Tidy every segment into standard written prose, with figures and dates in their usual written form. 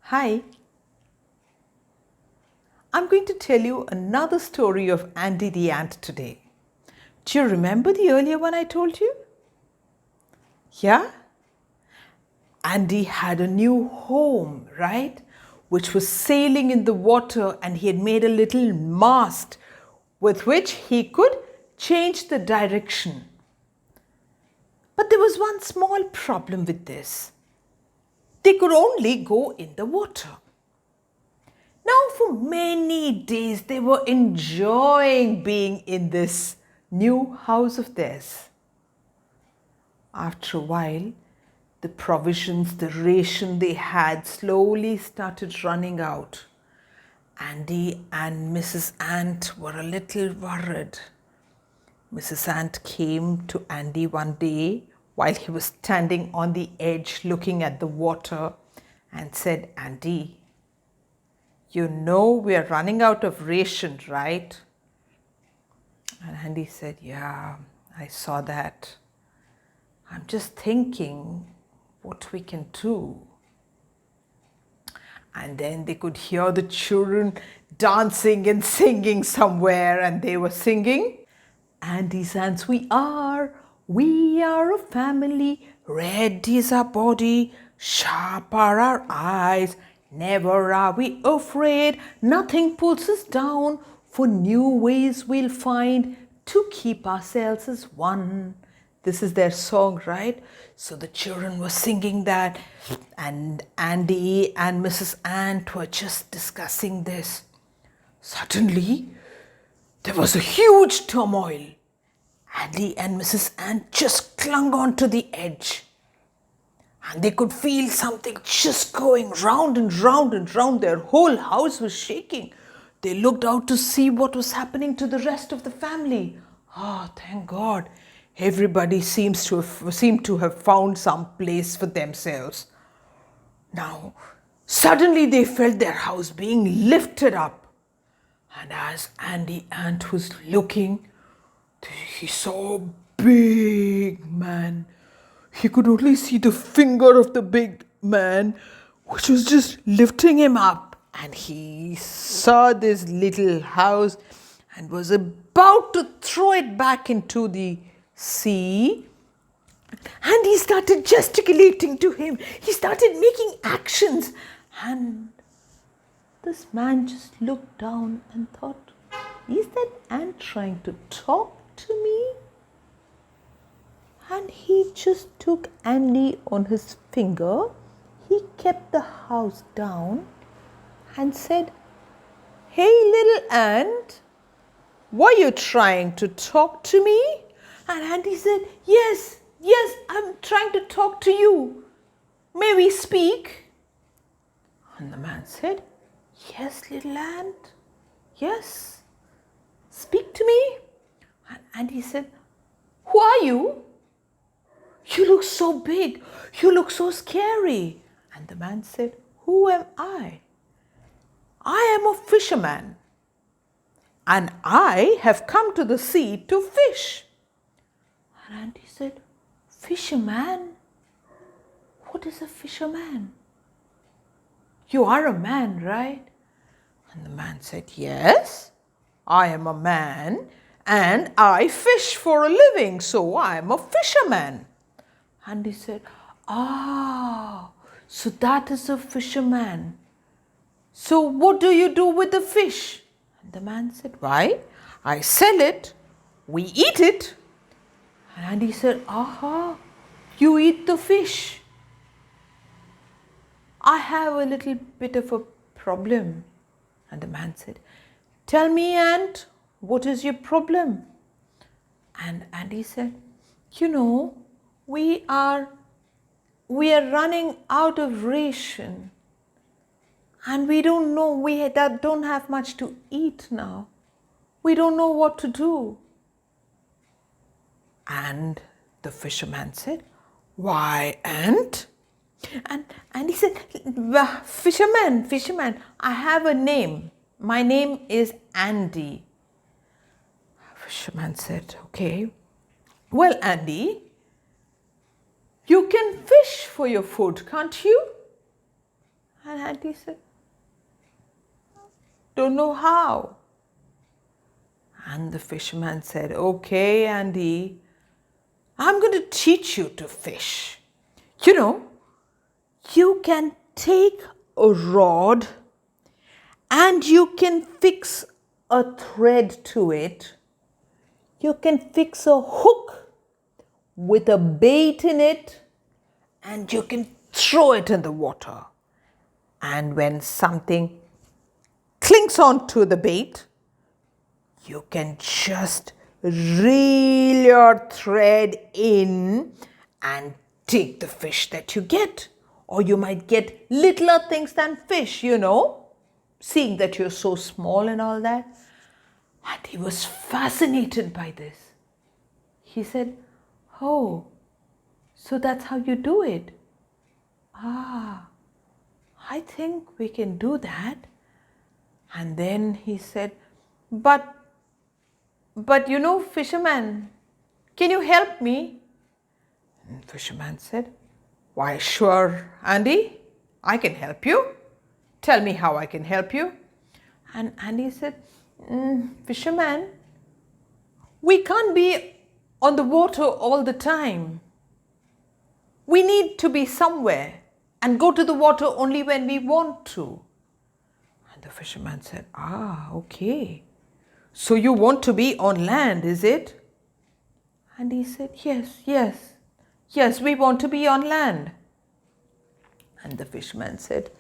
Hi, I'm going to tell you another story of Andy the ant today. Do you remember the earlier one I told you? Yeah? Andy had a new home, right? Which was sailing in the water, and he had made a little mast with which he could change the direction. But there was one small problem with this. They could only go in the water. Now, for many days, they were enjoying being in this new house of theirs. After a while, the provisions, the ration they had slowly started running out. Andy and Mrs. Ant were a little worried. Mrs. Ant came to Andy one day while he was standing on the edge looking at the water and said, "Andy, you know we are running out of ration, right?" And Andy said, "Yeah, I saw that. I'm just thinking what we can do." And then they could hear the children dancing and singing somewhere, and they were singing, "Andy's ants we are a family, red is our body, sharp are our eyes, never are we afraid, nothing pulls us down, for new ways we'll find to keep ourselves as one." This is their song, right? So the children were singing that, and Andy and Mrs. Ant were just discussing this. Suddenly, there was a huge turmoil. Andy and Mrs. Ant just clung on to the edge, and they could feel something just going round and round and round. Their whole house was shaking. They looked out to see what was happening to the rest of the family. Ah, thank God. Everybody seemed to have found some place for themselves. Now, suddenly they felt their house being lifted up. And as Andy Ant was looking, he saw a big man. He could only see the finger of the big man, which was just lifting him up. And he saw this little house and was about to throw it back into the sea. And he started gesticulating to him. He started making actions. And this man just looked down and thought, "Is that ant trying to talk to me?" And he just took Andy on his finger. He kept the house down and said, "Hey, little ant, were you trying to talk to me?" And Andy said, Yes, I'm trying to talk to you. May we speak?" And the man said, "Yes, little ant, yes, speak to me." And he said, "Who are you? You look so big. You look so scary." And the man said, "Who am I? I am a fisherman, and I have come to the sea to fish." And he said, "Fisherman? What is a fisherman? You are a man, right?" And the man said, "Yes, I am a man, and I fish for a living, so I am a fisherman." And he said, "Ah, so that is a fisherman. So what do you do with the fish?" And the man said, "Why, I sell it, we eat it." And he said, "Aha, you eat the fish. I have a little bit of a problem." And the man said, "Tell me, ant, what is your problem?" And he said, "You know, we are running out of ration, and we don't know, we don't have much to eat now. We don't know what to do." And the fisherman said, "Why, ant?" And he said, Fisherman, I have a name. My name is Andy." Fisherman said, "Okay, well, Andy, you can fish for your food, can't you?" And Andy said, don't know how. And the fisherman said, okay, Andy, I'm going to teach you to fish. You know, you can take a rod and you can fix a thread to it. You can fix a hook with a bait in it and you can throw it in the water. And when something clings onto the bait, you can just reel your thread in and take the fish that you get. Or you might get littler things than fish, you know, seeing that you're so small and all that. And he was fascinated by this. He said, oh, so that's how you do it? Ah, I think we can do that. And then he said, but you know, fisherman, can you help me? And fisherman said, why, sure, Andy, I can help you. Tell me how I can help you. And Andy said, fisherman, we can't be on the water all the time. We need to be somewhere and go to the water only when we want to. And the fisherman said, ah, okay. So you want to be on land, is it? And he said, yes, we want to be on land. And the fisherman said,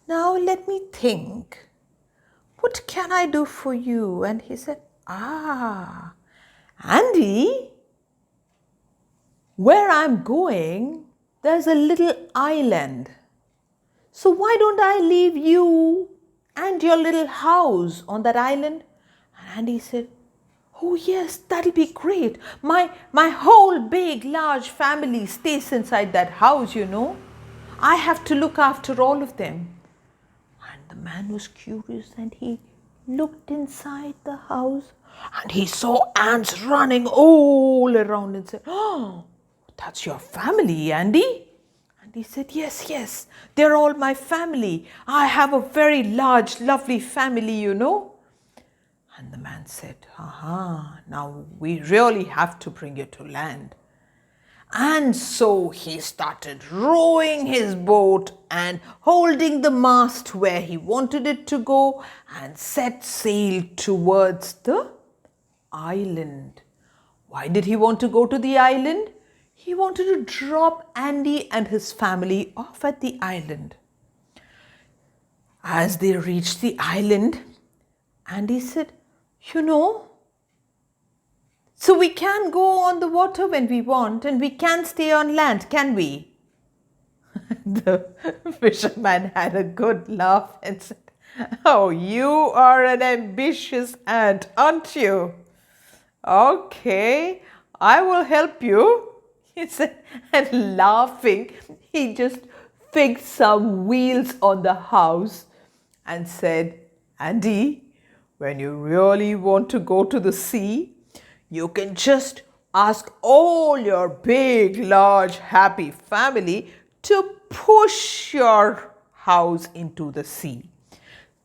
now let me think. What can I do for you? And he said, ah, Andy, where I'm going, there's a little island. So why don't I leave you and your little house on that island? And Andy said, oh yes, that'll be great. My whole big, large family stays inside that house, you know. I have to look after all of them. And the man was curious and he looked inside the house and he saw ants running all around and said, oh, that's your family, Andy? And he said, yes, they're all my family. I have a very large, lovely family, you know. And the man said, now we really have to bring you to land. And so he started rowing his boat and holding the mast where he wanted it to go and set sail towards the island. Why did he want to go to the island? He wanted to drop Andy and his family off at the island. As they reached the island, Andy said, you know, so we can go on the water when we want and we can stay on land, can we? The fisherman had a good laugh and said, oh, you are an ambitious ant, aren't you? Okay, I will help you, he said, and laughing, he just fixed some wheels on the house and said, Andy, when you really want to go to the sea, you can just ask all your big, large, happy family to push your house into the sea.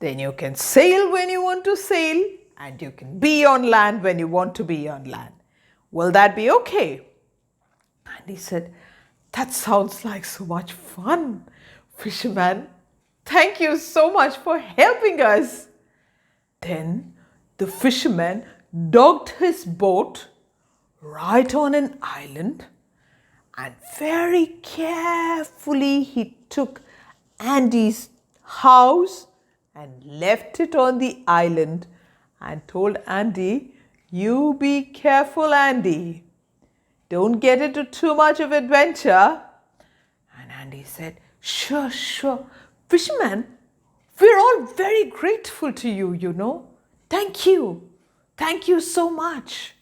Then you can sail when you want to sail and you can be on land when you want to be on land. Will that be okay? And he said, that sounds like so much fun, fisherman. Thank you so much for helping us. Then the fisherman docked his boat right on an island and very carefully he took Andy's house and left it on the island and told Andy, you be careful, Andy. Don't get into too much of adventure. And Andy said, sure. Fisherman, we're all very grateful to you, you know. Thank you. Thank you so much.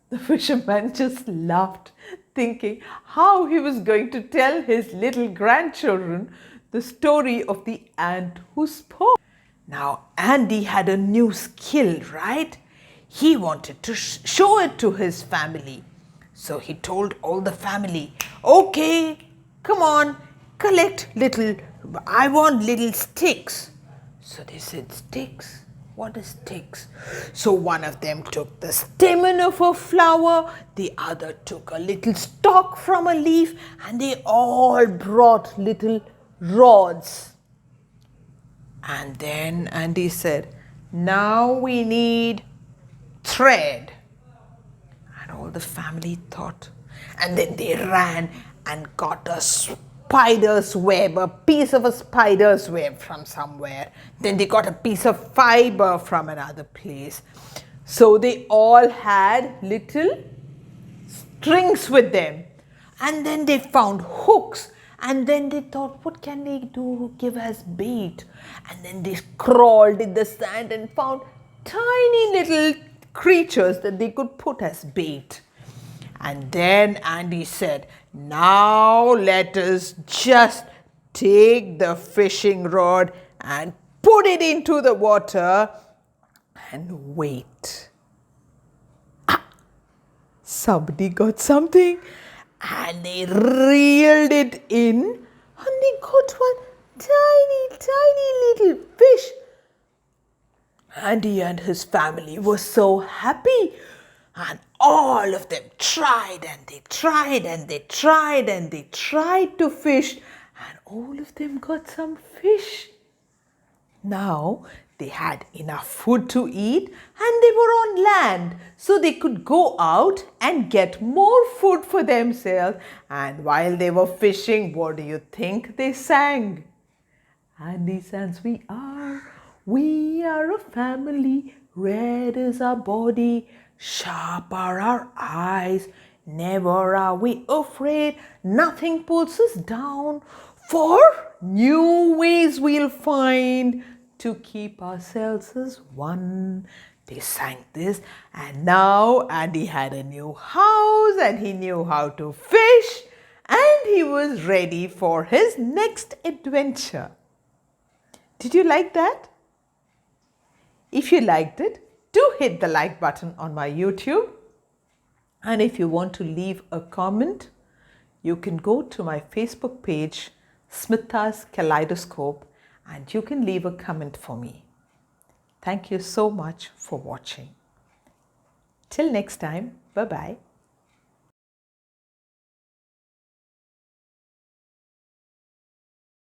The fisherman just laughed, thinking how he was going to tell his little grandchildren the story of the ant who spoke. Now, Andy had a new skill, right? He wanted to show it to his family. So he told all the family, okay, come on, collect little I want little sticks. So they said, sticks? What is sticks? So one of them took the stamen of a flower, the other took a little stalk from a leaf, and they all brought little rods. And then Andy said, now we need thread. And all the family thought. And then they ran and got a spider's web, a piece of a spider's web from somewhere. Then they got a piece of fiber from another place. So they all had little strings with them. And then they found hooks. And then they thought, what can they do? Give as bait. And then they crawled in the sand and found tiny little creatures that they could put as bait. And then Andy said, now let us just take the fishing rod and put it into the water and wait. Somebody got something and they reeled it in and they got one tiny little fish. Andy and his family were so happy, and all of them tried and they tried and they tried and they tried to fish, and all of them got some fish. Now they had enough food to eat and they were on land, so they could go out and get more food for themselves. And while they were fishing, what do you think they sang? Andy sings, we are a family, red is our body, sharp are our eyes, never are we afraid, nothing pulls us down, for new ways we'll find to keep ourselves as one. They sang this, and now Andy had a new house and he knew how to fish and he was ready for his next adventure. Did you like that? If you liked it, do hit the like button on my YouTube. And if you want to leave a comment, you can go to my Facebook page, SMITHA's Kaleidoscope, and you can leave a comment for me. Thank you so much for watching. Till next time, bye-bye.